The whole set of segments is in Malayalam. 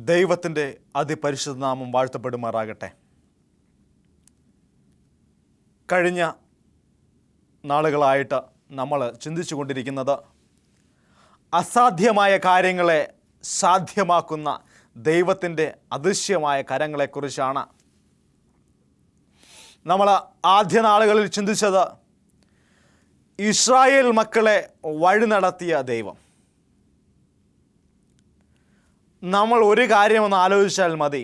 ദൈവത്തിൻ്റെ അതിപരിശുദ്ധ നാമം വാഴ്ത്തപ്പെടുമാറാകട്ടെ. കഴിഞ്ഞ നാളുകളായിട്ട് നമ്മൾ ചിന്തിച്ചു കൊണ്ടിരിക്കുന്നത് അസാധ്യമായ കാര്യങ്ങളെ സാധ്യമാക്കുന്ന ദൈവത്തിൻ്റെ അദൃശ്യമായ കരങ്ങളെക്കുറിച്ചാണ്. നമ്മൾ ആദ്യ നാളുകളിൽ ചിന്തിച്ചത് ഇസ്രായേൽ മക്കളെ വഴി നടത്തിയ ദൈവം. നമ്മൾ ഒരു കാര്യമൊന്ന് ആലോചിച്ചാൽ മതി.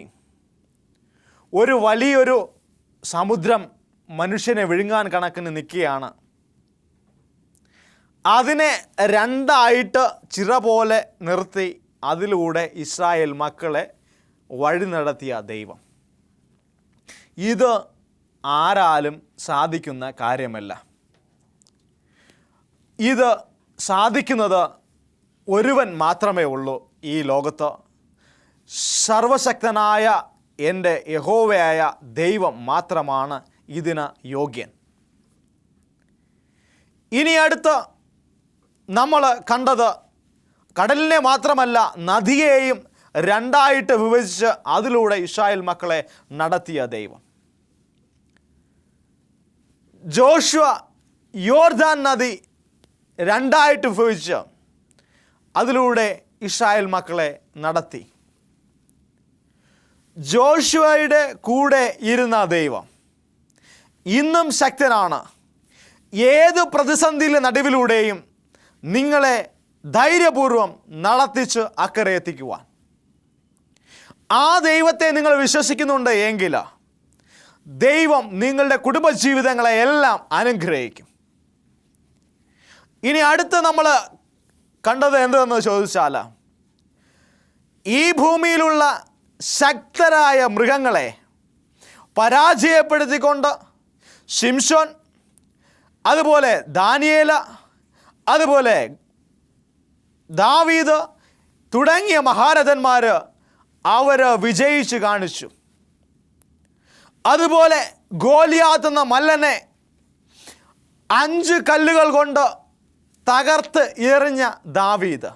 ഒരു വലിയൊരു സമുദ്രം മനുഷ്യനെ വിഴുങ്ങാൻ കണക്കിന് നിൽക്കുകയാണ്. അതിനെ രണ്ടായിട്ട് ചിറ പോലെ നിർത്തി അതിലൂടെ ഇസ്രായേൽ മക്കളെ വഴി നടത്തിയ ദൈവം. ഇത് ആരാലും സാധിക്കുന്ന കാര്യമല്ല. ഇത് സാധിക്കുന്നത് ഒരുവൻ മാത്രമേ ഉള്ളൂ ഈ ലോകത്ത്. സർവശക്തനായ എൻ്റെ യഹോവയായ ദൈവം മാത്രമാണ് ഇതിന് യോഗ്യൻ. ഇനി അടുത്ത് നമ്മൾ കണ്ടത് കടലിനെ മാത്രമല്ല, നദിയെയും രണ്ടായിട്ട് വിഭജിച്ച് അതിലൂടെ ഇസ്രായേൽ മക്കളെ നടത്തിയ ദൈവം. ജോഷുവ യോർദാൻ നദി രണ്ടായിട്ട് വിഭജിച്ച് അതിലൂടെ ഇസ്രായേൽ മക്കളെ നടത്തി. ജോഷുവയുടെ കൂടെ ഇരുന്ന ദൈവം ഇന്നും ശക്തനാണ്. ഏത് പ്രതിസന്ധിയിലെ നടുവിലൂടെയും നിങ്ങളെ ധൈര്യപൂർവം നടത്തിച്ച് അക്കരെ എത്തിക്കുവാൻ. ആ ദൈവത്തെ നിങ്ങൾ വിശ്വസിക്കുന്നുണ്ട് എങ്കിൽ ദൈവം നിങ്ങളുടെ കുടുംബജീവിതങ്ങളെ എല്ലാം അനുഗ്രഹിക്കും. ഇനി അടുത്ത് നമ്മൾ കണ്ടത് എന്തെന്ന് ചോദിച്ചാൽ, ഈ ഭൂമിയിലുള്ള ശക്തരായ മൃഗങ്ങളെ പരാജയപ്പെടുത്തിക്കൊണ്ട് ശിംശോൻ, അതുപോലെ ദാനിയേൽ, അതുപോലെ ദാവീദ് തുടങ്ങിയ മഹാരഥന്മാർ അവർ വിജയിച്ച് കാണിച്ചു. അതുപോലെ ഗോലിയാത്ത് എന്ന മല്ലനെ 5 കല്ലുകൾ കൊണ്ട് തകർത്ത് എറിഞ്ഞ ദാവീദ്.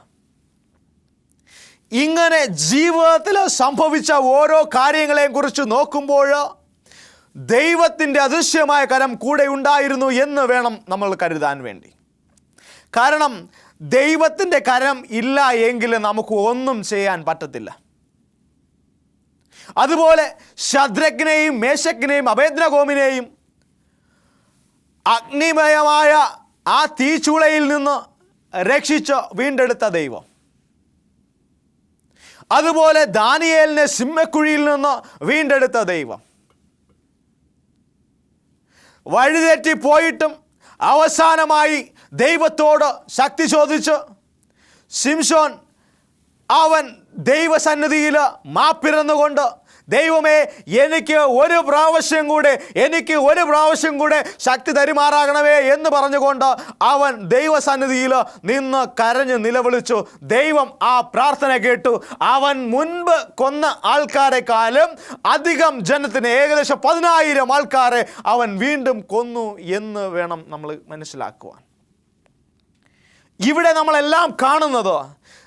ഇങ്ങനെ ജീവിതത്തിൽ സംഭവിച്ച ഓരോ കാര്യങ്ങളെയും കുറിച്ച് നോക്കുമ്പോൾ ദൈവത്തിൻ്റെ അദൃശ്യമായ കരം കൂടെ ഉണ്ടായിരുന്നു എന്ന് വേണം നമ്മൾ കരുതാൻ വേണ്ടി. കാരണം ദൈവത്തിൻ്റെ കരം ഇല്ല എങ്കിൽ നമുക്ക് ഒന്നും ചെയ്യാൻ പറ്റത്തില്ല. അതുപോലെ ശദ്രക്കിനെയും മേശക്കിനെയും അബേദ്നഗോമിനെയും അഗ്നിമയമായ ആ തീച്ചൂളയിൽ നിന്ന് രക്ഷിച്ച് വീണ്ടെടുത്ത ദൈവം. അതുപോലെ ദാനിയേലിനെ സിംഹക്കുഴിയിൽ നിന്ന് വീണ്ടെടുത്ത ദൈവം. വഴിതെറ്റി പോയിട്ടും അവസാനമായി ദൈവത്തോട് ശക്തി ചോദിച്ച് ശിംശോൻ അവൻ ദൈവസന്നിധിയിൽ മാപ്പിരന്നുകൊണ്ട്, ദൈവമേ എനിക്ക് ഒരു പ്രാവശ്യം കൂടെ ശക്തി തരുമാറാകണമേ എന്ന് പറഞ്ഞുകൊണ്ട് അവൻ ദൈവസന്നിധിയിൽ നിന്ന് കരഞ്ഞ് നിലവിളിച്ചു. ദൈവം ആ പ്രാർത്ഥന കേട്ടു. അവൻ മുൻപ് കൊന്ന ആൾക്കാരെക്കാളും അധികം ജനത്തിന്, ഏകദേശം 10,000 ആൾക്കാരെ അവൻ വീണ്ടും കൊന്നു എന്ന് വേണം നമ്മൾ മനസ്സിലാക്കുവാൻ. ഇവിടെ നമ്മളെല്ലാം കാണുന്നത്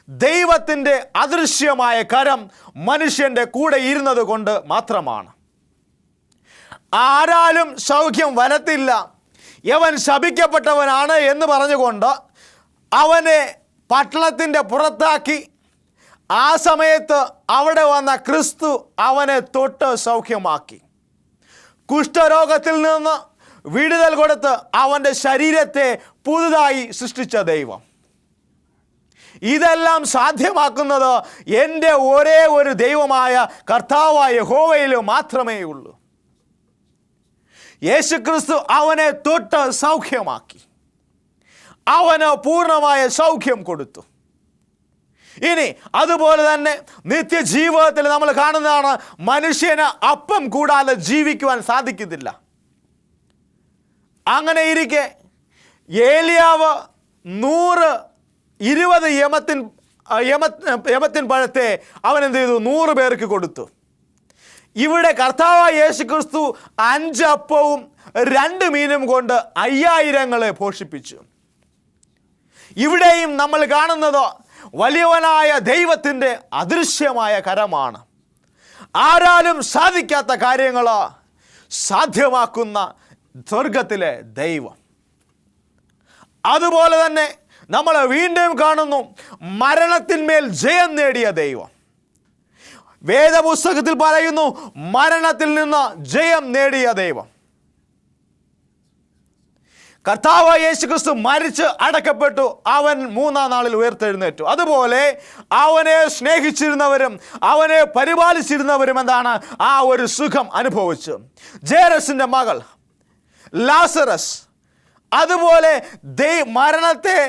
ദൈവത്തിൻ്റെ അദൃശ്യമായ കരം മനുഷ്യൻ്റെ കൂടെ ഇരുന്നത് കൊണ്ട് മാത്രമാണ്. ആരാലും സൗഖ്യം വരത്തില്ല, യവൻ ശപിക്കപ്പെട്ടവനാണ് എന്ന് പറഞ്ഞുകൊണ്ട് അവനെ പട്ടണത്തിൻ്റെ പുറത്താക്കി. ആ സമയത്ത് അവിടെ വന്ന ക്രിസ്തു അവനെ തൊട്ട് സൗഖ്യമാക്കി. കുഷ്ഠരോഗത്തിൽ നിന്ന് വിടുതൽ കൊടുത്ത് അവൻ്റെ ശരീരത്തെ പുതുതായി സൃഷ്ടിച്ച ദൈവം. ഇതെല്ലാം സാധ്യമാക്കുന്നത് എൻ്റെ ഒരേ ഒരു ദൈവമായ കർത്താവായ യഹോവയിൽ മാത്രമേ ഉള്ളൂ. യേശുക്രിസ്തു അവനെ തൊട്ട് സൗഖ്യമാക്കി, അവന് പൂർണ്ണമായ സൗഖ്യം കൊടുത്തു. ഇനി അതുപോലെ തന്നെ നിത്യജീവിതത്തിൽ നമ്മൾ കാണുന്നതാണ്, മനുഷ്യന് അപ്പം കൂടാതെ ജീവിക്കുവാൻ സാധിക്കുന്നില്ല. അങ്ങനെ ഇരിക്കെ ഏലിയാവ് 120 യമത്തിൻ പഴത്തെ അവൻ എന്ത് ചെയ്തു? 100 പേർക്ക് കൊടുത്തു. ഇവിടെ കർത്താവായ യേശുക്രിസ്തു 5 അപ്പവും 2 മീനും കൊണ്ട് 5000 പോഷിപ്പിച്ചു. ഇവിടെയും നമ്മൾ കാണുന്നത് വലിയവനായ ദൈവത്തിൻ്റെ അദൃശ്യമായ കരമാണ്. ആരാലും സാധിക്കാത്ത കാര്യങ്ങൾ സാധ്യമാക്കുന്ന സ്വർഗത്തിലെ ദൈവം. അതുപോലെ തന്നെ നമ്മൾ വീണ്ടും കാണുന്നു മരണത്തിന്മേൽ ജയം നേടിയ ദൈവം. വേദപുസ്തകത്തിൽ പറയുന്നു മരണത്തിൽ നിന്ന് ജയം നേടിയ ദൈവം. കർത്താവ് യേശുക്രിസ്തു മരിച്ച് അടക്കപ്പെട്ടു, അവൻ മൂന്നാം നാളിൽ ഉയർത്തെഴുന്നേറ്റു. അതുപോലെ അവനെ സ്നേഹിച്ചിരുന്നവരും അവനെ പരിപാലിച്ചിരുന്നവരും എന്താണ് ആ ഒരു സുഖം അനുഭവിച്ചു. ജേറസിൻ്റെ മകൾ ലാസറസ് അതുപോലെ മരണത്തെ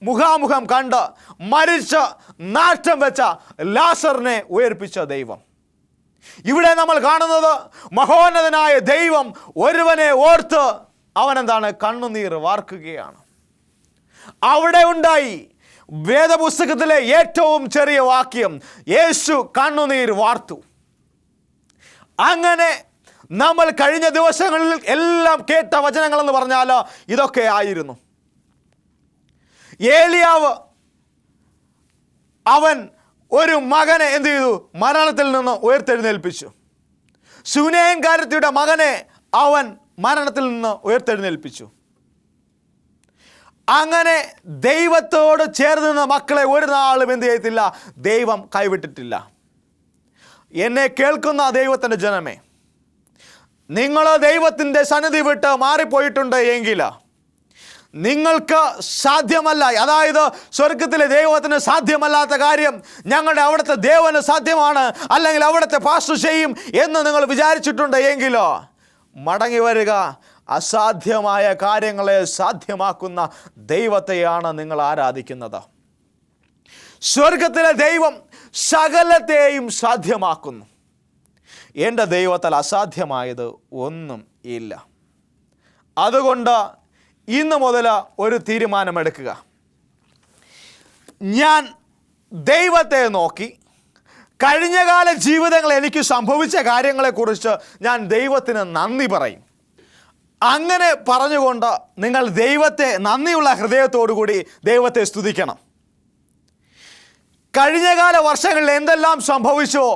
മുഖാമുഖം കണ്ട് മരിച്ച് നാറ്റം വെച്ച ലാസറിനെ ഉയർപ്പിച്ച ദൈവം. ഇവിടെ നമ്മൾ കാണുന്നത് മഹോന്നതനായ ദൈവം ഒരുവനെ ഓർത്ത് അവനെന്താണ് കണ്ണുനീർ വാർക്കുകയാണ്. അവിടെ ഉണ്ടായി വേദപുസ്തകത്തിലെ ഏറ്റവും ചെറിയ വാക്യം, യേശു കണ്ണുനീർ വാർത്തു. അങ്ങനെ നമ്മൾ കഴിഞ്ഞ ദിവസങ്ങളിൽ എല്ലാം കേട്ട വചനങ്ങളെന്ന് പറഞ്ഞാൽ ഇതൊക്കെ ആയിരുന്നു. ഏലിയാവ് അവൻ ഒരു മകനെ എന്ത് ചെയ്തു? മരണത്തിൽ നിന്ന് ഉയർത്തെഴുന്നേൽപ്പിച്ചു. ശൂനേംകാരത്തിയുടെ മകനെ അവൻ മരണത്തിൽ നിന്ന് ഉയർത്തെഴുന്നേൽപ്പിച്ചു. അങ്ങനെ ദൈവത്തോട് ചേർന്ന് നിന്ന മക്കളെ ഒരു നാളും എന്ത് ചെയ്യത്തില്ല, ദൈവം കൈവിട്ടിട്ടില്ല. എന്നെ കേൾക്കുന്ന ദൈവത്തിൻ്റെ ജനമേ, നിങ്ങൾ ദൈവത്തിൻ്റെ സന്നിധി വിട്ട് മാറിപ്പോയിട്ടുണ്ട് എങ്കിൽ നിങ്ങൾക്ക് സാധ്യമല്ല, അതായത് സ്വർഗത്തിലെ ദൈവത്തിന് സാധ്യമല്ലാത്ത കാര്യം ഞങ്ങളുടെ അവിടുത്തെ ദേവന് സാധ്യമാണ്, അല്ലെങ്കിൽ അവിടുത്തെ പാസ്റ്റർ ചെയ്യും എന്ന് നിങ്ങൾ വിചാരിച്ചിട്ടുണ്ട് എങ്കിലോ മടങ്ങി വരിക. അസാധ്യമായ കാര്യങ്ങളെ സാധ്യമാക്കുന്ന ദൈവത്തെയാണ് നിങ്ങൾ ആരാധിക്കുന്നത്. സ്വർഗത്തിലെ ദൈവം സകലത്തെയും സാധ്യമാക്കുന്നു. എൻ്റെ ദൈവത്താൽ അസാധ്യമായത് ഒന്നും ഇല്ല. അതുകൊണ്ട് ഇന്ന് മുതൽ ഒരു തീരുമാനമെടുക്കുക. ഞാൻ ദൈവത്തെ നോക്കി കഴിഞ്ഞകാല ജീവിതങ്ങൾ എനിക്ക് സംഭവിച്ച കാര്യങ്ങളെക്കുറിച്ച് ഞാൻ ദൈവത്തിന് നന്ദി പറയും. അങ്ങനെ പറഞ്ഞുകൊണ്ട് നിങ്ങൾ ദൈവത്തെ നന്ദിയുള്ള ഹൃദയത്തോടുകൂടി ദൈവത്തെ സ്തുതിക്കണം. കഴിഞ്ഞകാല വർഷങ്ങളിൽ എന്തെല്ലാം സംഭവിച്ചോ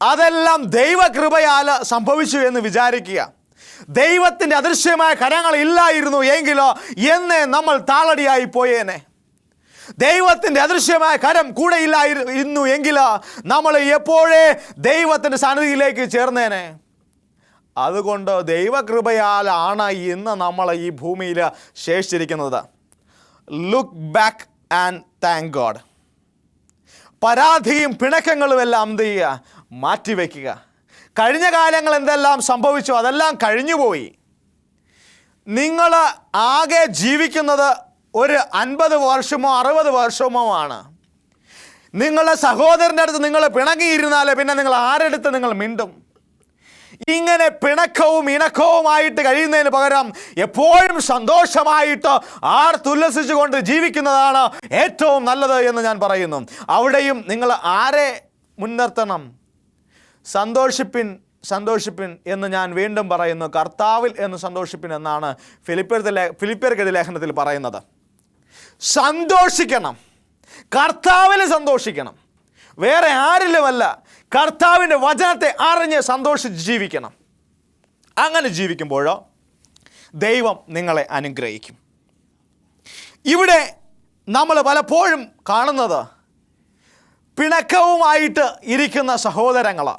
അതെല്ലാം ദൈവകൃപയാൽ സംഭവിച്ചു എന്ന് വിചാരിക്കുക. ദൈവത്തിൻ്റെ അദൃശ്യമായ കരങ്ങൾ ഇല്ലായിരുന്നു എങ്കിലോ എന്നേ നമ്മൾ താളടിയായി പോയേനെ. ദൈവത്തിൻ്റെ അദൃശ്യമായ കരം കൂടെ ഇല്ലായിരുന്നു എങ്കിലോ നമ്മൾ എപ്പോഴേ ദൈവത്തിൻ്റെ സന്നിധിയിലേക്ക് ചേർന്നേനെ. അതുകൊണ്ട് ദൈവകൃപയാലാണ് ഇന്ന് നമ്മൾ ഈ ഭൂമിയിൽ ശേഷിച്ചിരിക്കുന്നത്. Look back and thank God. പരാതിയും പിണക്കങ്ങളും എല്ലാം എന്ത് ചെയ്യുക? മാറ്റിവെക്കുക. കഴിഞ്ഞ കാലങ്ങൾ എന്തെല്ലാം സംഭവിച്ചു അതെല്ലാം കഴിഞ്ഞുപോയി. നിങ്ങൾ ആകെ ജീവിക്കുന്നത് ഒരു 50 വർഷമോ 60 വർഷമോ ആണ്. നിങ്ങളുടെ സഹോദരൻ്റെ അടുത്ത് നിങ്ങൾ പിണങ്ങിയിരുന്നാൽ പിന്നെ നിങ്ങൾ ആരെടുത്ത് നിങ്ങൾ മിണ്ടും? ഇങ്ങനെ പിണക്കവും ഇണക്കവുമായിട്ട് കഴിയുന്നതിന് പകരം എപ്പോഴും സന്തോഷമായിട്ട് ആർത്തുല്ലസിച്ചുകൊണ്ട് ജീവിക്കുന്നതാണ് ഏറ്റവും നല്ലത് എന്ന് ഞാൻ പറയുന്നു. അവിടെയും നിങ്ങൾ ആരെ മുൻനിർത്തണം? സന്തോഷിപ്പിൻ എന്ന് ഞാൻ വീണ്ടും പറയുന്നു. കർത്താവിൽ എന്ന് സന്തോഷിപ്പിൻ എന്നാണ് ഫിലിപ്പിയർക്കെഴുതിയ ലേഖനത്തിൽ പറയുന്നത്. സന്തോഷിക്കണം, കർത്താവിൽ സന്തോഷിക്കണം, വേറെ ആരിലുമല്ല. കർത്താവിൻ്റെ വചനത്തെ അറിഞ്ഞ് സന്തോഷിച്ച് ജീവിക്കണം. അങ്ങനെ ജീവിക്കുമ്പോഴോ ദൈവം നിങ്ങളെ അനുഗ്രഹിക്കും. ഇവിടെ നമ്മൾ പലപ്പോഴും കാണുന്നത് പിണക്കവുമായിട്ട് ഇരിക്കുന്ന സഹോദരങ്ങൾ,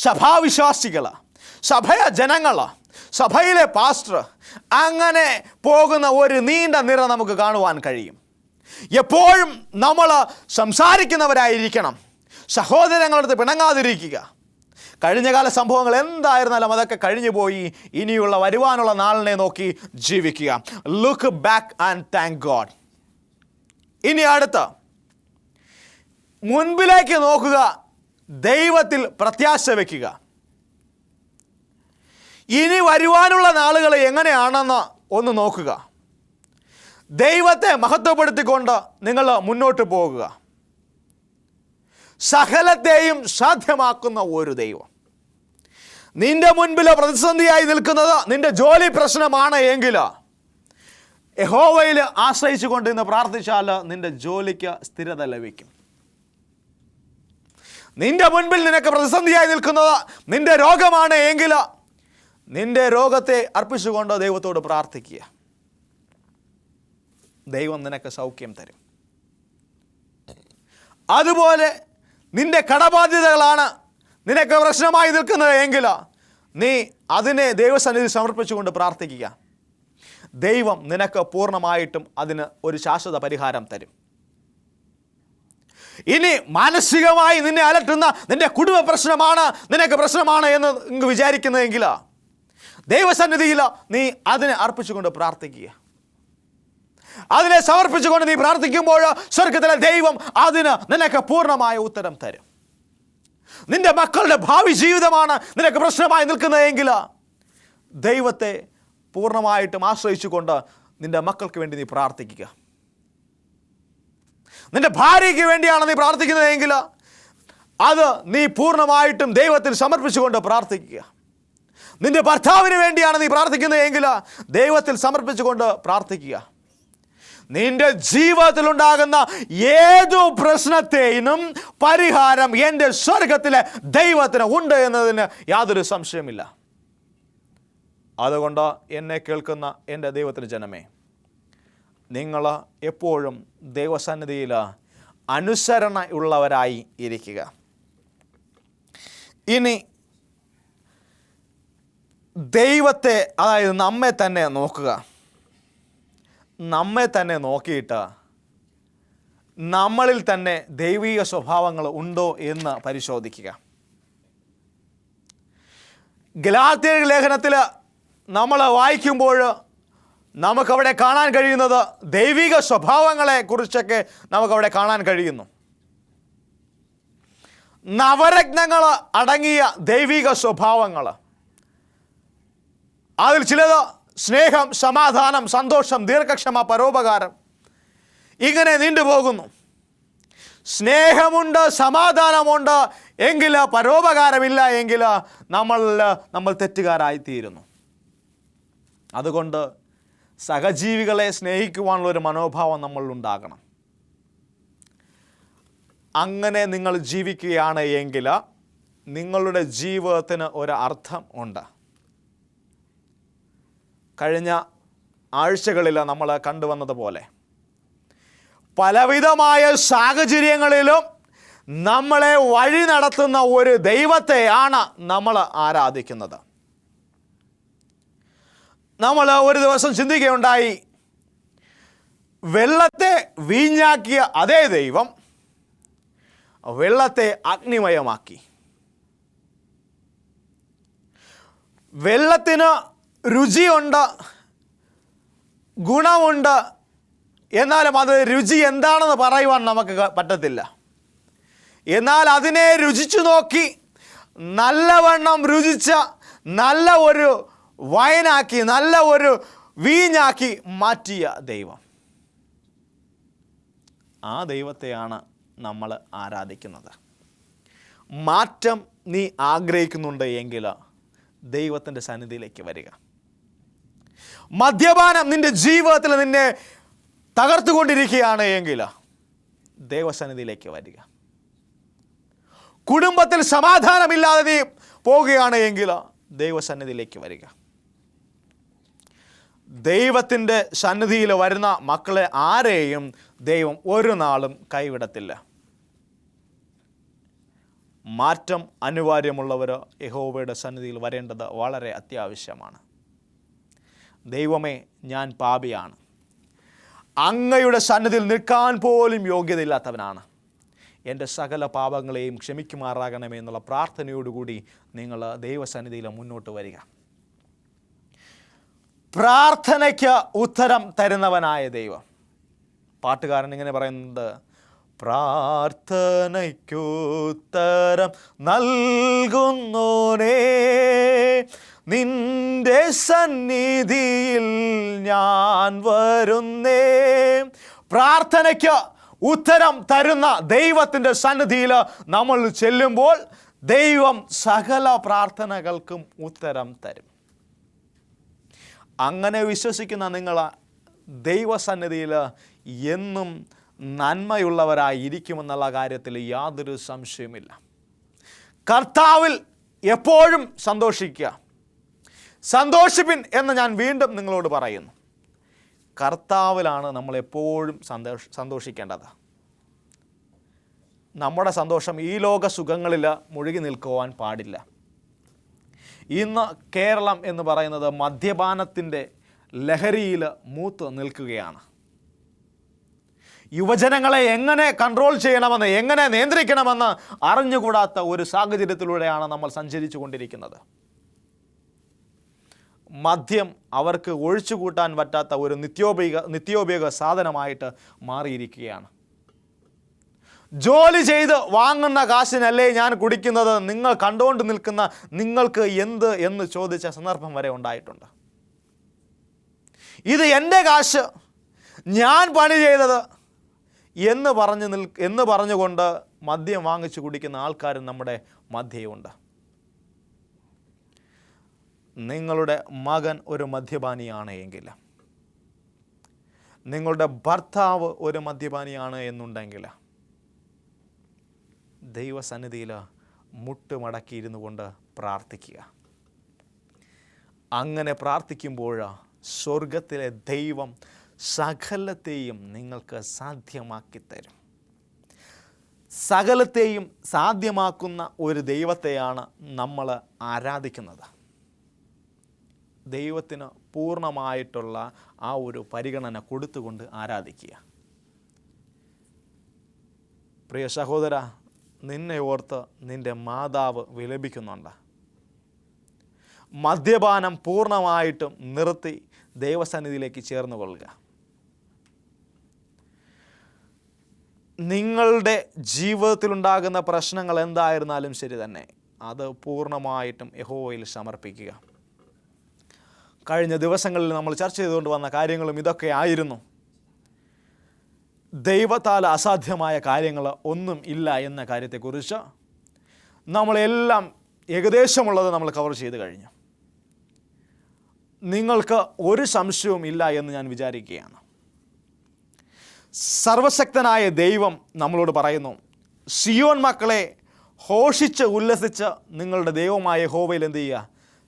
സഭാവിശ്വാസികൾ, ജനങ്ങൾ, സഭയിലെ പാസ്റ്റർ, അങ്ങനെ പോകുന്ന ഒരു നീണ്ട നിര നമുക്ക് കാണുവാൻ കഴിയും. എപ്പോഴും നമ്മൾ സംസാരിക്കുന്നവരായിരിക്കണം. സഹോദരങ്ങളടുത്ത് പിണങ്ങാതിരിക്കുക. കഴിഞ്ഞകാല സംഭവങ്ങൾ എന്തായിരുന്നാലും അതൊക്കെ കഴിഞ്ഞു പോയി. ഇനിയുള്ള വരുവാനുള്ള നാളിനെ നോക്കി ജീവിക്കുക. Look back and thank God. ഇനി അടുത്ത മുൻപിലേക്ക് നോക്കുക, ദൈവത്തിൽ പ്രത്യാശ വയ്ക്കുക. ഇനി വരുവാനുള്ള നാളുകൾ എങ്ങനെയാണെന്ന് ഒന്ന് നോക്കുക. ദൈവത്തെ മഹത്വപ്പെടുത്തിക്കൊണ്ട് നിങ്ങൾ മുന്നോട്ട് പോകുക. സകലത്തെയും സാധ്യമാക്കുന്ന ഒരു ദൈവം. നിന്റെ മുൻപിൽ പ്രതിസന്ധിയായി നിൽക്കുന്നത് നിന്റെ ജോലി പ്രശ്നമാണ് എങ്കിൽ യഹോവയിൽ ആശ്രയിച്ചു കൊണ്ട് ഇന്ന് പ്രാർത്ഥിച്ചാൽ നിന്റെ ജോലിക്ക് സ്ഥിരത ലഭിക്കും. നിന്റെ മുൻപിൽ നിനക്ക് പ്രതിസന്ധിയായി നിൽക്കുന്നത് നിന്റെ രോഗമാണ് എങ്കിൽ നിന്റെ രോഗത്തെ അർപ്പിച്ചുകൊണ്ട് ദൈവത്തോട് പ്രാർത്ഥിക്കുക. ദൈവം നിനക്ക് സൗഖ്യം തരും. അതുപോലെ നിന്റെ കടബാധ്യതകളാണ് നിനക്ക് പ്രശ്നമായി നിൽക്കുന്നത് എങ്കിൽ നീ അതിനെ ദൈവസന്നിധി സമർപ്പിച്ചുകൊണ്ട് പ്രാർത്ഥിക്കുക. ദൈവം നിനക്ക് പൂർണ്ണമായിട്ടും അതിന് ഒരു ശാശ്വത പരിഹാരം തരും. ഇനി മാനസികമായി നിന്നെ അലട്ടുന്ന നിന്റെ കുടുംബ പ്രശ്നമാണ് നിനക്ക് പ്രശ്നമാണ് എന്ന് വിചാരിക്കുന്നതെങ്കിൽ ദൈവസന്നിധിയിൽ നീ അതിനെ അർപ്പിച്ചുകൊണ്ട് പ്രാർത്ഥിക്കുക. അതിനെ സമർപ്പിച്ചുകൊണ്ട് നീ പ്രാർത്ഥിക്കുമ്പോൾ സ്വർഗ്ഗത്തിലെ ദൈവം അതിന് നിനക്ക് പൂർണ്ണമായ ഉത്തരം തരും. നിന്റെ മക്കളുടെ ഭാവി ജീവിതമാണ് നിനക്ക് പ്രശ്നമായി നിൽക്കുന്നതെങ്കിൽ ദൈവത്തെ പൂർണ്ണമായിട്ടും ആശ്രയിച്ചുകൊണ്ട് നിന്റെ മക്കൾക്ക് വേണ്ടി നീ പ്രാർത്ഥിക്കുക. നിന്റെ ഭാര്യയ്ക്ക് വേണ്ടിയാണ് നീ പ്രാർത്ഥിക്കുന്നതെങ്കിൽ അത് നീ പൂർണ്ണമായിട്ടും ദൈവത്തിന് സമർപ്പിച്ചുകൊണ്ട് പ്രാർത്ഥിക്കുക. നിന്റെ ഭർത്താവിന് വേണ്ടിയാണ് നീ പ്രാർത്ഥിക്കുന്നതെങ്കിൽ ദൈവത്തിൽ സമർപ്പിച്ചുകൊണ്ട് പ്രാർത്ഥിക്കുക. നിന്റെ ജീവിതത്തിലുണ്ടാകുന്ന ഏതു പ്രശ്നത്തെയും പരിഹാരം എൻ്റെ സ്വർഗത്തിലെ ദൈവത്തിന് ഉണ്ട് എന്നതിന് യാതൊരു സംശയമില്ല. അതുകൊണ്ട് എന്നെ കേൾക്കുന്ന എൻ്റെ ദൈവത്തിൻ്റെ ജനമേ, നിങ്ങൾ എപ്പോഴും ദൈവസന്നിധിയിൽ അനുസരണയുള്ളവരായി ഇരിക്കുക. ഇനി ദൈവത്തെ, അതായത് നമ്മെ തന്നെ നോക്കുക. നമ്മെ തന്നെ നോക്കിയിട്ട് നമ്മളിൽ തന്നെ ദൈവിക സ്വഭാവങ്ങൾ ഉണ്ടോ എന്ന് പരിശോധിക്കുക. ഗലാത്യർ ലേഖനത്തിൽ നമ്മൾ വായിക്കുമ്പോൾ നമുക്കവിടെ കാണാൻ കഴിയുന്നത് ദൈവിക സ്വഭാവങ്ങളെ കുറിച്ചൊക്കെ നമുക്കവിടെ കാണാൻ കഴിയുന്നു. നവരത്നങ്ങൾ അടങ്ങിയ ദൈവിക സ്വഭാവങ്ങൾ, അതിൽ ചിലത് സ്നേഹം, സമാധാനം, സന്തോഷം, ദീർഘക്ഷമ, പരോപകാരം, ഇങ്ങനെ നീണ്ടുപോകുന്നു. സ്നേഹമുണ്ട്, സമാധാനമുണ്ട് എങ്കിൽ പരോപകാരമില്ല എങ്കിൽ നമ്മൾ തെറ്റുകാരായിത്തീരുന്നു. അതുകൊണ്ട് സഹജീവികളെ സ്നേഹിക്കുവാനുള്ളൊരു മനോഭാവം നമ്മളിലുണ്ടാകണം. അങ്ങനെ നിങ്ങൾ ജീവിക്കുകയാണ് എങ്കിൽ നിങ്ങളുടെ ജീവിതത്തിന് ഒരു അർത്ഥം ഉണ്ട്. കഴിഞ്ഞ ആഴ്ചകളിൽ നമ്മൾ കണ്ടുവന്നതുപോലെ പലവിധമായ സാഹചര്യങ്ങളിലും നമ്മളെ വഴി നടത്തുന്ന ഒരു ദൈവത്തെയാണ് നമ്മൾ ആരാധിക്കുന്നത്. നമ്മൾ ഒരു ദിവസം ചിന്തിക്കുകയുണ്ടായി, വെള്ളത്തെ വീഞ്ഞാക്കിയ അതേ ദൈവം വെള്ളത്തെ അഗ്നിമയമാക്കി. വെള്ളത്തിന് രുചിയുണ്ട്, ഗുണമുണ്ട്, എന്നാലും അത് രുചി എന്താണെന്ന് പറയുവാൻ നമുക്ക് പറ്റത്തില്ല. എന്നാൽ അതിനെ രുചിച്ചു നോക്കി നല്ലവണ്ണം രുചിച്ച നല്ല ഒരു വൈനാക്കി, നല്ല ഒരു വീഞ്ഞാക്കി മാറ്റിയ ദൈവം, ആ ദൈവത്തെയാണ് നമ്മൾ ആരാധിക്കുന്നത്. മാറ്റം നീ ആഗ്രഹിക്കുന്നുണ്ട് എങ്കിൽ ദൈവത്തിൻ്റെ സന്നിധിയിലേക്ക് വരിക. മദ്യപാനം നിൻ്റെ ജീവിതത്തിൽ നിന്നെ തകർത്തുകൊണ്ടിരിക്കുകയാണ് എങ്കിൽ ദൈവസന്നിധിയിലേക്ക് വരിക. കുടുംബത്തിൽ സമാധാനമില്ലാതെ നീ പോവുകയാണ് എങ്കിൽ ദൈവസന്നിധിയിലേക്ക് വരിക. ദൈവത്തിൻ്റെ സന്നിധിയിൽ വരുന്ന മക്കളെ ആരെയും ദൈവം ഒരു നാളും കൈവിടത്തില്ല. മാറ്റം അനിവാര്യമുള്ളവർ യഹോവയുടെ സന്നിധിയിൽ വരേണ്ടത് വളരെ അത്യാവശ്യമാണ്. ദൈവമേ, ഞാൻ പാപിയാണ്, അങ്ങയുടെ സന്നിധിയിൽ നിൽക്കാൻ പോലും യോഗ്യതയില്ലാത്തവനാണ്, എൻ്റെ സകല പാപങ്ങളെയും ക്ഷമിക്കുമാറാകണമേ എന്നുള്ള പ്രാർത്ഥനയോടുകൂടി നിങ്ങൾ ദൈവസന്നിധിയിൽ മുന്നോട്ട് വരിക. പ്രാർത്ഥനയ്ക്ക് ഉത്തരം തരുന്നവനായ ദൈവം. പാട്ടുകാരൻ ഇങ്ങനെ പറയുന്നത്, പ്രാർത്ഥനയ്ക്കുത്തരം നൽകുന്നോനേ, നിന്റെ സന്നിധിയിൽ ഞാൻ വരുന്നേ. പ്രാർത്ഥനയ്ക്ക് ഉത്തരം തരുന്ന ദൈവത്തിൻ്റെ സന്നിധിയിൽ നമ്മൾ ചെല്ലുമ്പോൾ ദൈവം സകല പ്രാർത്ഥനകൾക്കും ഉത്തരം തരും. അങ്ങനെ വിശ്വസിക്കുന്ന നിങ്ങൾ ദൈവസന്നിധിയിൽ എന്നും നന്മയുള്ളവരായിരിക്കുമെന്നുള്ള കാര്യത്തിൽ യാതൊരു സംശയവുമില്ല. കർത്താവിൽ എപ്പോഴും സന്തോഷിക്കുക. സന്തോഷിപ്പിൻ എന്ന് ഞാൻ വീണ്ടും നിങ്ങളോട് പറയുന്നു. കർത്താവിലാണ് നമ്മൾ എപ്പോഴും സന്തോഷിക്കേണ്ടത്. നമ്മുടെ സന്തോഷം ഈ ലോക സുഖങ്ങളിൽ മുഴുകി നിൽക്കുവാൻ പാടില്ല. ഇന്ന് കേരളം എന്ന് പറയുന്നത് മദ്യപാനത്തിൻ്റെ ലഹരിയിൽ മൂത്ത് നിൽക്കുകയാണ്. യുവജനങ്ങളെ എങ്ങനെ കൺട്രോൾ ചെയ്യണമെന്ന്, എങ്ങനെ നിയന്ത്രിക്കണമെന്ന് അറിഞ്ഞുകൂടാത്ത ഒരു സാഹചര്യത്തിലൂടെയാണ് നമ്മൾ സഞ്ചരിച്ചു കൊണ്ടിരിക്കുന്നത്. മദ്യം അവർക്ക് ഒഴിച്ചുകൂട്ടാൻ പറ്റാത്ത ഒരു നിത്യോപയോഗ സാധനമായിട്ട് മാറിയിരിക്കുകയാണ്. ജോലി ചെയ്ത് വാങ്ങുന്ന കാശിനല്ലേ ഞാൻ കുടിക്കുന്നത്, നിങ്ങൾ കണ്ടുകൊണ്ട് നിൽക്കുന്ന നിങ്ങൾക്ക് എന്ത് എന്ന് ചോദിച്ച സന്ദർഭം വരെ ഉണ്ടായിട്ടുണ്ട്. ഇത് എൻ്റെ കാശ്, ഞാൻ പണി ചെയ്തത് എന്ന് പറഞ്ഞുകൊണ്ട് മദ്യം വാങ്ങിച്ചു കുടിക്കുന്ന ആൾക്കാരും നമ്മുടെ മധ്യയുണ്ട്. നിങ്ങളുടെ മകൻ ഒരു മദ്യപാനിയാണ് എങ്കിൽ, നിങ്ങളുടെ ഭർത്താവ് ഒരു മദ്യപാനിയാണ് എന്നുണ്ടെങ്കിൽ, ദൈവസന്നിധിയിൽ മുട്ടുമടക്കിയിരുന്നു കൊണ്ട് പ്രാർത്ഥിക്കുക. അങ്ങനെ പ്രാർത്ഥിക്കുമ്പോൾ സ്വർഗത്തിലെ ദൈവം സകലത്തെയും നിങ്ങൾക്ക് സാധ്യമാക്കി തരും. സകലത്തെയും സാധ്യമാക്കുന്ന ഒരു ദൈവത്തെയാണ് നമ്മൾ ആരാധിക്കുന്നത്. ദൈവത്തിന് പൂർണ്ണമായിട്ടുള്ള ആ ഒരു പരിഗണന കൊടുത്തുകൊണ്ട് ആരാധിക്കുക. പ്രിയ സഹോദര, നിന്നെ ഓർത്ത് നിൻ്റെ മാതാവ് വിലപിക്കുന്നുണ്ട്. മദ്യപാനം പൂർണ്ണമായിട്ടും നിർത്തി ദൈവസന്നിധിയിലേക്ക് ചേർന്ന് കൊള്ളുക. നിങ്ങളുടെ ജീവിതത്തിലുണ്ടാകുന്ന പ്രശ്നങ്ങൾ എന്തായിരുന്നാലും ശരി തന്നെ, അത് പൂർണ്ണമായിട്ടും യഹോവയിൽ സമർപ്പിക്കുക. കഴിഞ്ഞ ദിവസങ്ങളിൽ നമ്മൾ ചർച്ച ചെയ്തുകൊണ്ട് വന്ന കാര്യങ്ങളും ഇതൊക്കെ ആയിരുന്നു. ദൈവത്താൽ അസാധ്യമായ കാര്യങ്ങൾ ഒന്നും ഇല്ല എന്ന കാര്യത്തെക്കുറിച്ച് നമ്മളെല്ലാം ഏകദേശമുള്ളത് നമ്മൾ കവർ ചെയ്ത് കഴിഞ്ഞു. നിങ്ങൾക്ക് ഒരു സംശയവും ഇല്ല എന്ന് ഞാൻ വിചാരിക്കുകയാണ്. സർവശക്തനായ ദൈവം നമ്മളോട് പറയുന്നു, സിയോൻ മക്കളെ ഘോഷിച്ച് ഉല്ലസിച്ച് നിങ്ങളുടെ ദൈവമായ യഹോവയിൽ എന്ത് ചെയ്യുക?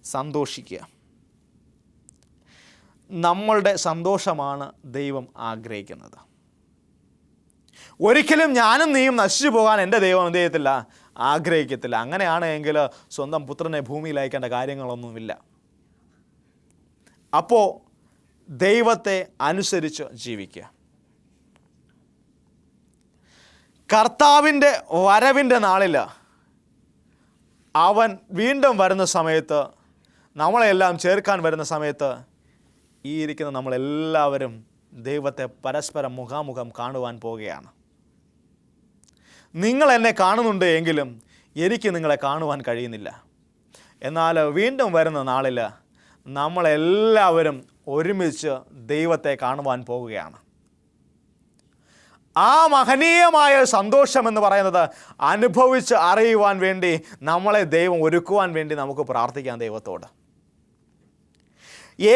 സന്തോഷിക്കുക. നമ്മളുടെ സന്തോഷമാണ് ദൈവം ആഗ്രഹിക്കുന്നത്. ഒരിക്കലും ഞാനും നീയും നശിച്ചു പോകാൻ എൻ്റെ ദൈവം എന്ത് ചെയ്യത്തില്ല? ആഗ്രഹിക്കത്തില്ല. അങ്ങനെയാണ് എങ്കിൽ സ്വന്തം പുത്രനെ ഭൂമിയിൽ അയക്കേണ്ട കാര്യങ്ങളൊന്നുമില്ല. അപ്പോൾ ദൈവത്തെ അനുസരിച്ച് ജീവിക്കുക. കർത്താവിൻ്റെ വരവിൻ്റെ നാളിൽ അവൻ വീണ്ടും വരുന്ന സമയത്ത്, നമ്മളെല്ലാം ചേർക്കാൻ വരുന്ന സമയത്ത്, ഈ ഇരിക്കുന്ന നമ്മളെല്ലാവരും ദൈവത്തെ പരസ്പരം മുഖാമുഖം കാണുവാൻ പോവുകയാണ്. നിങ്ങൾ എന്നെ കാണുന്നുണ്ട് എങ്കിലും എനിക്ക് നിങ്ങളെ കാണുവാൻ കഴിയുന്നില്ല. എന്നാൽ വീണ്ടും വരുന്ന നാളിൽ നമ്മളെല്ലാവരും ഒരുമിച്ച് ദൈവത്തെ കാണുവാൻ പോവുകയാണ്. ആ മഹനീയമായ സന്തോഷം എന്ന് പറയുന്നത് അനുഭവിച്ച് അറിയുവാൻ വേണ്ടി നമ്മളെ ദൈവം ഒരുക്കുവാൻ വേണ്ടി നമുക്ക് പ്രാർത്ഥിക്കാം ദൈവത്തോട്.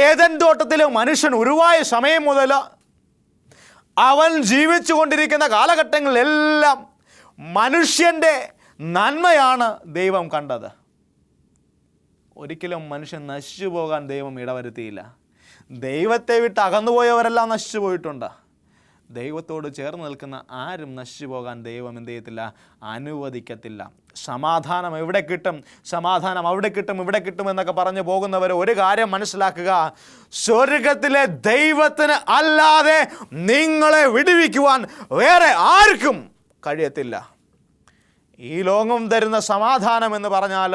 ഏദൻ തോട്ടത്തിൽ മനുഷ്യൻ ഉരുവായ സമയം മുതൽ അവൻ ജീവിച്ചു കൊണ്ടിരിക്കുന്ന കാലഘട്ടങ്ങളിലെല്ലാം മനുഷ്യൻ്റെ നന്മയാണ് ദൈവം കണ്ടത്. ഒരിക്കലും മനുഷ്യൻ നശിച്ചു പോകാൻ ദൈവം ഇടവരുത്തിയില്ല. ദൈവത്തെ വിട്ട് അകന്നുപോയവരെല്ലാം നശിച്ചു പോയിട്ടുണ്ട്. ദൈവത്തോട് ചേർന്ന് നിൽക്കുന്ന ആരും നശിച്ചു പോകാൻ ദൈവം എന്ത് ചെയ്യത്തില്ല? അനുവദിക്കത്തില്ല. സമാധാനം എവിടെ കിട്ടും, സമാധാനം അവിടെ കിട്ടും, ഇവിടെ കിട്ടും എന്നൊക്കെ പറഞ്ഞു പോകുന്നവർ ഒരു കാര്യം മനസ്സിലാക്കുക, സ്വർഗത്തിലെ ദൈവത്തിന് അല്ലാതെ നിങ്ങളെ വിടുവിക്കുവാൻ വേറെ ആർക്കും കഴിയത്തില്ല. ഈ ലോകം തരുന്ന സമാധാനം എന്ന് പറഞ്ഞാൽ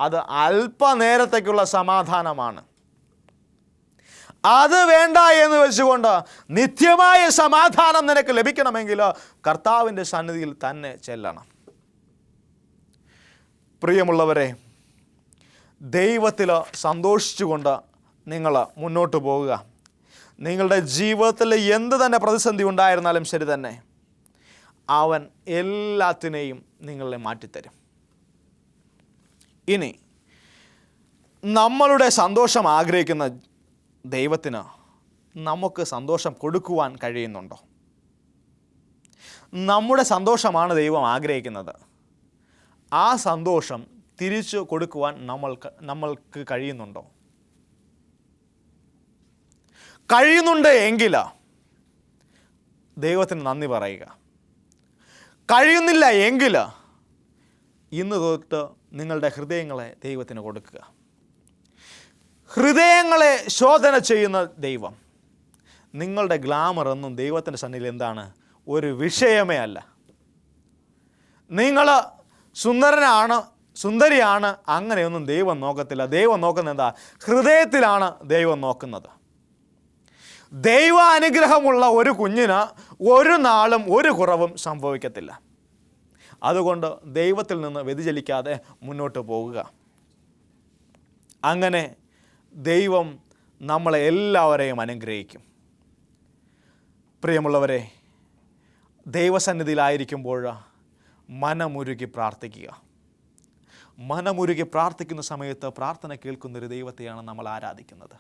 അത് അല്പനേരത്തേക്കുള്ള സമാധാനമാണ്. അത് വേണ്ട എന്ന് വെച്ചുകൊണ്ട് നിത്യമായ സമാധാനം നിനക്ക് ലഭിക്കണമെങ്കിൽ കർത്താവിൻ്റെ സന്നിധിയിൽ തന്നെ ചെല്ലണം. പ്രിയമുള്ളവരെ, ദൈവത്തിൽ സന്തോഷിച്ചുകൊണ്ട് നിങ്ങൾ മുന്നോട്ട് പോവുക. നിങ്ങളുടെ ജീവിതത്തിൽ എന്ത് തന്നെ പ്രതിസന്ധി ഉണ്ടായിരുന്നാലും ശരി തന്നെ, അവൻ എല്ലാത്തിനെയും നിങ്ങളെ മാറ്റിത്തരും. ഇനി നമ്മളുടെ സന്തോഷം ആഗ്രഹിക്കുന്ന ദൈവത്തിന് നമുക്ക് സന്തോഷം കൊടുക്കുവാൻ കഴിയുന്നുണ്ടോ? നമ്മുടെ സന്തോഷമാണ് ദൈവം ആഗ്രഹിക്കുന്നത്. ആ സന്തോഷം തിരിച്ചു കൊടുക്കുവാൻ നമ്മൾക്ക് കഴിയുന്നുണ്ടോ? കഴിയുന്നുണ്ട് എങ്കിൽ ദൈവത്തിന് നന്ദി പറയുക. കഴിയുന്നില്ല എങ്കിൽ ഇന്ന് തൊട്ട് നിങ്ങളുടെ ഹൃദയങ്ങളെ ദൈവത്തിന് കൊടുക്കുക. ഹൃദയങ്ങളെ ശോധന ചെയ്യുന്ന ദൈവം. നിങ്ങളുടെ ഗ്ലാമർ ഒന്നും ദൈവത്തിൻ്റെ സന്നിധിയിൽ എന്താണ്? ഒരു വിഷയമേ അല്ല. നിങ്ങൾ സുന്ദരനാണ്, സുന്ദരിയാണ്, അങ്ങനെയൊന്നും ദൈവം നോക്കത്തില്ല. ദൈവം നോക്കുന്നത് എന്താ? ഹൃദയത്തിലാണ് ദൈവം നോക്കുന്നത്. ദൈവ അനുഗ്രഹമുള്ള ഒരു കുഞ്ഞിന് ഒരു നാളും ഒരു കുറവും സംഭവിക്കത്തില്ല. അതുകൊണ്ട് ദൈവത്തിൽ നിന്ന് വ്യതിചലിക്കാതെ മുന്നോട്ട് പോകുക. അങ്ങനെ ദൈവം നമ്മളെ എല്ലാവരെയും അനുഗ്രഹിക്കും. പ്രിയമുള്ളവരെ, ദൈവസന്നിധിയിലായിരിക്കുമ്പോൾ മനമുരുകി പ്രാർത്ഥിക്കുക. മനമുരുകി പ്രാർത്ഥിക്കുന്ന സമയത്ത് പ്രാർത്ഥന കേൾക്കുന്നൊരു ദൈവത്തെയാണ് നമ്മൾ ആരാധിക്കുന്നത്.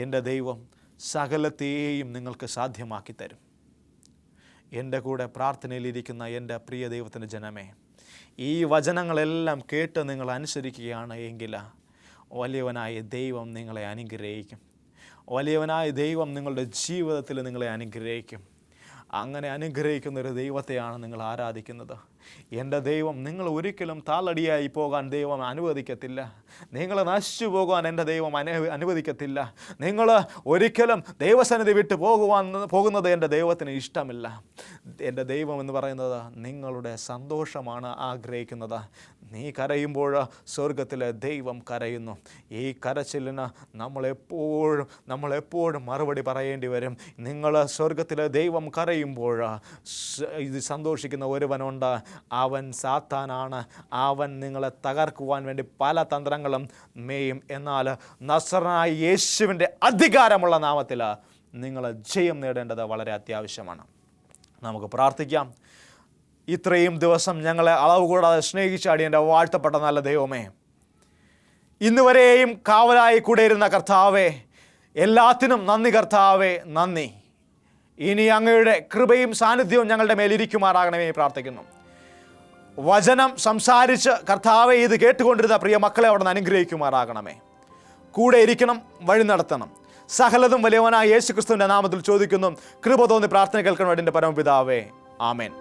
എൻ്റെ ദൈവം സകലത്തെയും നിങ്ങൾക്ക് സാധ്യമാക്കി തരും. എൻ്റെ കൂടെ പ്രാർത്ഥനയിലിരിക്കുന്ന എൻ്റെ പ്രിയ ദൈവത്തിൻ്റെ ജനമേ, ഈ വചനങ്ങളെല്ലാം കേട്ട് നിങ്ങൾ അനുസരിക്കുകയാണ് എങ്കിൽ വലിയവനായ ദൈവം നിങ്ങളെ അനുഗ്രഹിക്കും. വലിയവനായ ദൈവം നിങ്ങളുടെ ജീവിതത്തിൽ നിങ്ങളെ അനുഗ്രഹിക്കും. അങ്ങനെ അനുഗ്രഹിക്കുന്നൊരു ദൈവത്തെയാണ് നിങ്ങൾ ആരാധിക്കുന്നത്. എൻ്റെ ദൈവം നിങ്ങൾ ഒരിക്കലും താളടിയായി പോകാൻ ദൈവം അനുവദിക്കത്തില്ല. നിങ്ങൾ നശിച്ചു പോകാൻ എൻ്റെ ദൈവം അനുവദിക്കത്തില്ല. നിങ്ങൾ ഒരിക്കലും ദൈവസന്നിധി വിട്ട് പോകുന്നത് എൻ്റെ ദൈവത്തിന് ഇഷ്ടമില്ല. എൻ്റെ ദൈവം എന്ന് പറയുന്നത് നിങ്ങളുടെ സന്തോഷമാണ് ആഗ്രഹിക്കുന്നത്. നീ കരയുമ്പോൾ സ്വർഗത്തിലെ ദൈവം കരയുന്നു. ഈ കരച്ചിലിന് നമ്മളെപ്പോഴും മറുപടി പറയേണ്ടി വരും. നിങ്ങൾ സ്വർഗത്തിലെ ദൈവം കരയുമ്പോൾ ഇത് സന്തോഷിക്കുന്ന ഒരുവനുണ്ട്. അവൻ സാത്താനാണ്. അവൻ നിങ്ങളെ തകർക്കുവാൻ വേണ്ടി പല തന്ത്രങ്ങളും മേയും. എന്നാൽ നസറനായ യേശുവിൻ്റെ അധികാരമുള്ള നാമത്തിൽ നിങ്ങൾ ജയം നേടേണ്ടത് വളരെ അത്യാവശ്യമാണ്. നമുക്ക് പ്രാർത്ഥിക്കാം. ഇത്രയും ദിവസം ഞങ്ങളെ അളവ് കൂടാതെ സ്നേഹിച്ചാടി എൻ്റെ വാഴ്ത്തപ്പെട്ട നല്ല ദൈവമേ, ഇന്നുവരെയും കാവലായി കൂടെ ഇരുന്ന കർത്താവേ, എല്ലാത്തിനും നന്ദി കർത്താവേ, നന്ദി. ഇനി അങ്ങയുടെ കൃപയും സാന്നിധ്യവും ഞങ്ങളുടെ മേലിരിക്കുമാറാകണമേ പ്രാർത്ഥിക്കുന്നു. വചനം സംസാരിച്ച് കർത്താവെ ഇത് കേട്ടുകൊണ്ടിരുന്ന പ്രിയ മക്കളെ അവിടെ നിന്ന് അനുഗ്രഹിക്കുമാറാകണമേ. കൂടെ ഇരിക്കണം, വഴി നടത്തണം. സകലതും വലിയവനായ യേശു ക്രിസ്തുവിൻ്റെ നാമത്തിൽ ചോദിക്കുന്നു. കൃപ തോന്നി പ്രാർത്ഥന കേൾക്കണം എൻ്റെ പരമപിതാവേ. ആമേൻ.